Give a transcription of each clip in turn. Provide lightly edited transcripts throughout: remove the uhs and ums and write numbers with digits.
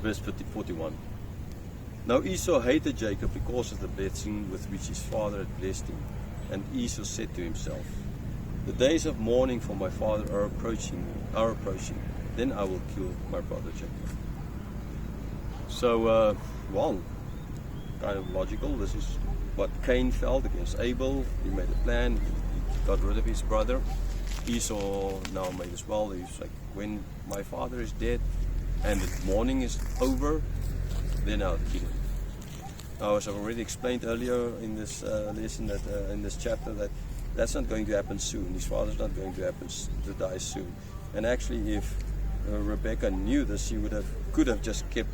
verse 41. Now Esau hated Jacob because of the blessing with which his father had blessed him. And Esau said to himself, the days of mourning for my father are approaching. Then I will kill my brother Jacob. So, kind of logical. This is what Cain felt against Abel. He made a plan. He got rid of his brother. Esau now made as well. He's like, when my father is dead and the mourning is over, then I'll kill him. Now, as I've already explained earlier in this lesson, that in this chapter, that's not going to happen soon. His father's not going to die soon. And actually, if Rebekah knew this, she could have just kept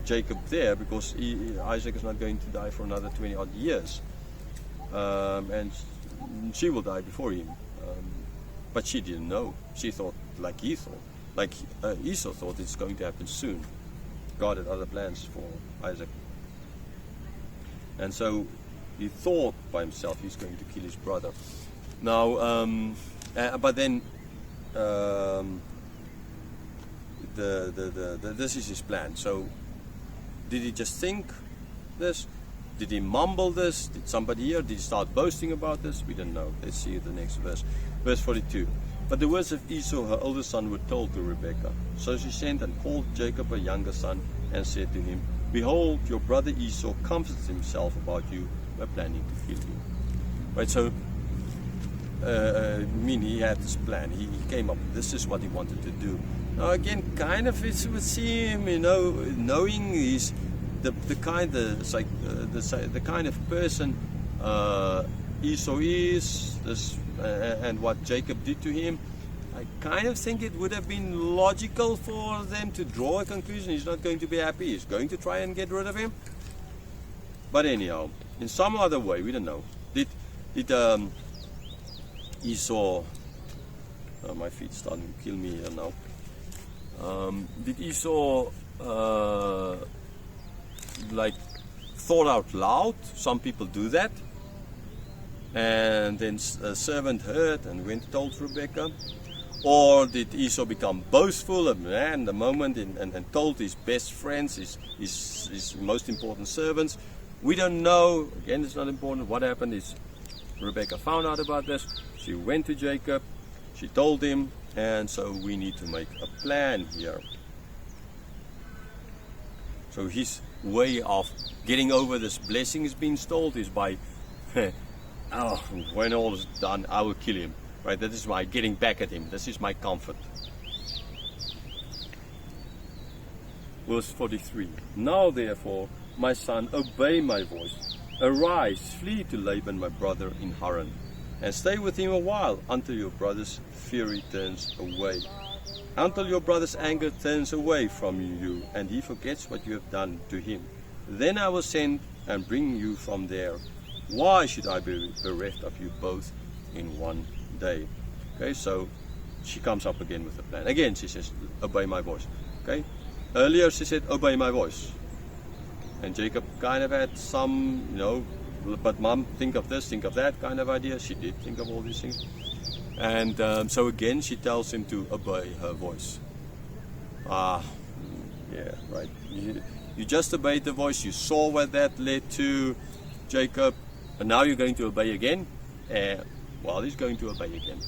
Jacob there, because Isaac is not going to die for another 20 odd years, and she will die before him. But she didn't know. She thought like he thought, like Esau thought, it's going to happen soon. God had other plans for Isaac, and so he thought by himself he's going to kill his brother. Now, but then this is his plan. So, did he just think this? Did he mumble this? Did somebody hear? Did he start boasting about this? We don't know. Let's see the next verse. Verse 42. But the words of Esau, her older son, were told to Rebekah. So she sent and called Jacob, her younger son, and said to him, behold, your brother Esau comforts himself about you by planning to kill you. Right, so, he had this plan. He came up, this is what he wanted to do. Now again, kind of it would seem, knowing he's the kind of person Esau is, and what Jacob did to him, I kind of think it would have been logical for them to draw a conclusion. He's not going to be happy. He's going to try and get rid of him. But anyhow, in some other way, we don't know. Did Esau? My feet's starting to kill me here now. Did Esau thought out loud? Some people do that. And then a servant heard and went and told Rebekah. Or did Esau become boastful and the moment and told his best friends, his most important servants? We don't know. Again, it's not important. What happened is Rebekah found out about this. She went to Jacob. She told him. And so we need to make a plan here. So his way of getting over this blessing is being stalled is by, when all is done, I will kill him. Right? That is my getting back at him. This is my comfort. Verse 43. Now therefore, my son, obey my voice. Arise, flee to Laban my brother in Haran, and stay with him a while until your brother's fury turns away. Until your brother's anger turns away from you, and he forgets what you have done to him. Then I will send and bring you from there. Why should I be bereft of you both in one day? Okay, so she comes up again with the plan. Again, she says, obey my voice. Okay, earlier she said, obey my voice. And Jacob kind of had some, but mom, think of this, think of that kind of idea. She did think of all these things. And so again, she tells him to obey her voice. Yeah, right. You just obeyed the voice. You saw what that led to, Jacob. And now you're going to obey again. He's going to obey again.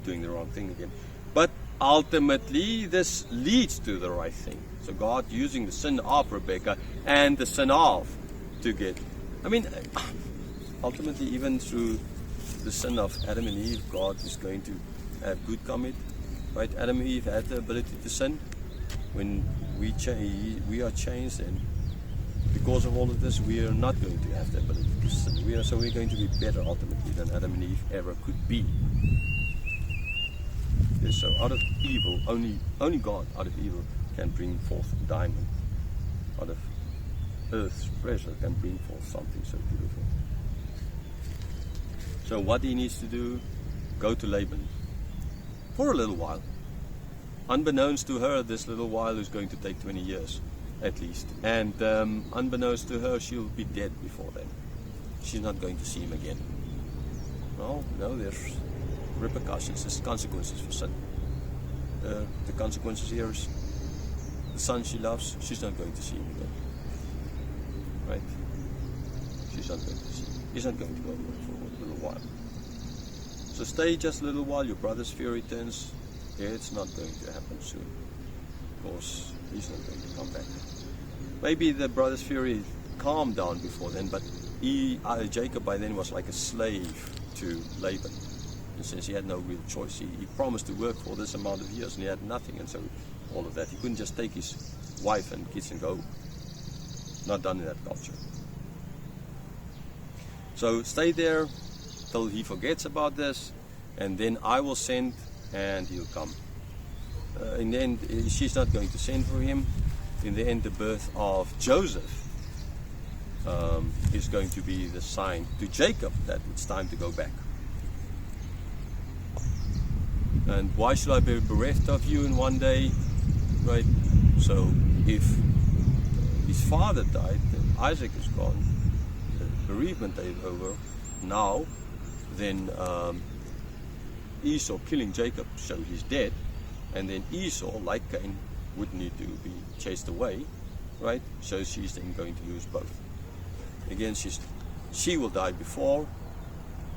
Doing the wrong thing again. But ultimately, this leads to the right thing. So God using the sin of Rebekah and the sin of to get. Ultimately, even through the sin of Adam and Eve, God is going to have good commit. Right? Adam and Eve had the ability to sin. When we are changed, and because of all of this, we are not going to have the ability to sin. We're going to be better ultimately than Adam and Eve ever could be. Okay, so out of evil, only God out of evil can bring forth a diamond. Out of earth's treasure can bring forth something so beautiful. So what he needs to do, go to Laban for a little while. Unbeknownst to her, this little while is going to take 20 years at least. And unbeknownst to her, she'll be dead before then. She's not going to see him again. No, there's repercussions, there's consequences for sin. The consequences here is the son she loves, she's not going to see him again. Right? She's not going to see him. He's not going to go away for a little while. So stay just a little while. Your brother's fear returns. It's not going to happen soon. Of course, he's not going to come back. Maybe the brother's fury calmed down before then, but Jacob by then was like a slave to Laban. And since he had no real choice, he promised to work for this amount of years and he had nothing, and so all of that. He couldn't just take his wife and kids and go. Not done in that culture. So stay there till he forgets about this, and then I will send and he'll come. In the end, she's not going to send for him. In the end, the birth of Joseph is going to be the sign to Jacob that it's time to go back. And why should I be bereft of you in one day? Right? So if his father died, then Isaac is gone, the bereavement day is over. Now, then Esau killing Jacob shows he's dead, and then Esau, like Cain, would need to be chased away, right? So she's then going to lose both. Again, she will die before,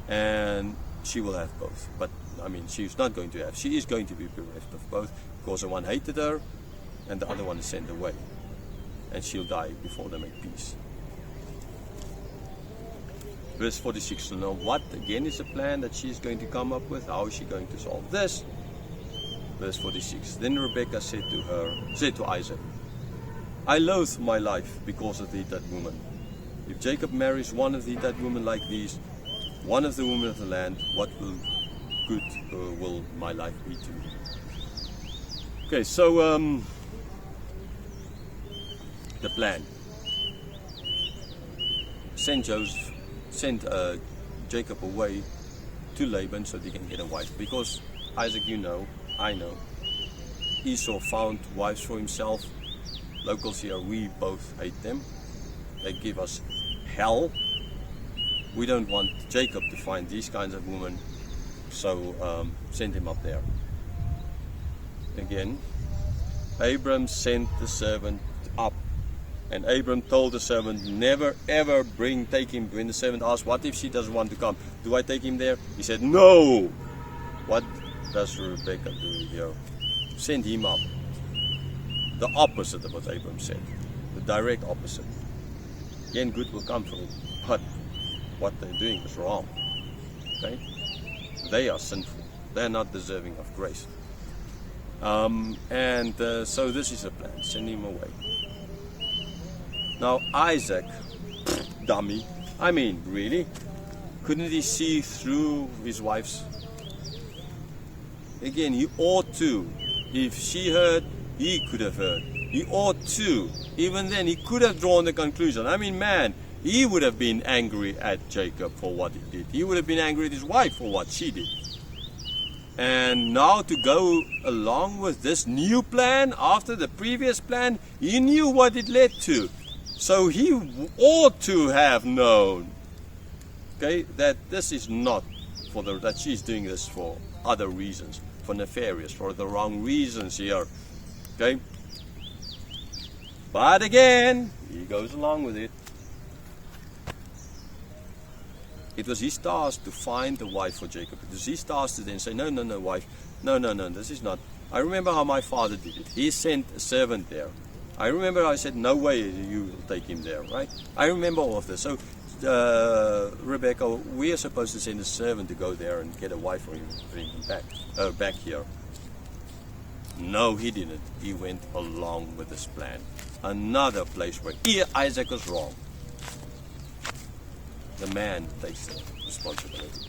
and she will have both. But I mean, she's not going to have. She is going to be bereft of both, because the one hated her, and the other one is sent away, and she'll die before they make peace. Verse 46. So now, what again is the plan that she's going to come up with? How is she going to solve this? Verse 46. Then Rebekah said to Isaac, I loathe my life because of the Hittite woman. If Jacob marries one of the Hittite women like these, one of the women of the land, what good will my life be to me? Okay, so the plan. Send Jacob away to Laban so that he can get a wife. Because Isaac, you know, I know, Esau found wives for himself. Locals here, we both hate them. They give us hell. We don't want Jacob to find these kinds of women, so send him up there. Again, Abram sent the servant up, and Abram told the servant, never ever take him. When the servant asked, what if she doesn't want to come? Do I take him there? He said, no. What does Rebekah do here? Send him up. The opposite of what Abram said. The direct opposite. Again, good will come from it, but what they're doing is wrong. Okay? They are sinful. They're not deserving of grace. So this is a plan. Send him away. Now Isaac, dummy. I mean, really? Couldn't he see through his wife's? Again, he ought to. If she heard, he could have heard. He ought to. Even then, he could have drawn the conclusion. I mean, man, he would have been angry at Jacob for what he did. He would have been angry at his wife for what she did. And now to go along with this new plan after the previous plan, he knew what it led to. So he ought to have known, okay, that this is not that she's doing this for other reasons, for nefarious, for the wrong reasons here. Okay? But again, he goes along with it. It was his task to find the wife for Jacob. It was his task to then say, no, wife. No, this is not. I remember how my father did it. He sent a servant there. I remember I said, no way you will take him there, right? I remember all of this. So, Rebekah, we are supposed to send a servant to go there and get a wife for him, bring him back here. No, he didn't. He went along with this plan. Another place where Isaac was wrong. The man takes the responsibility.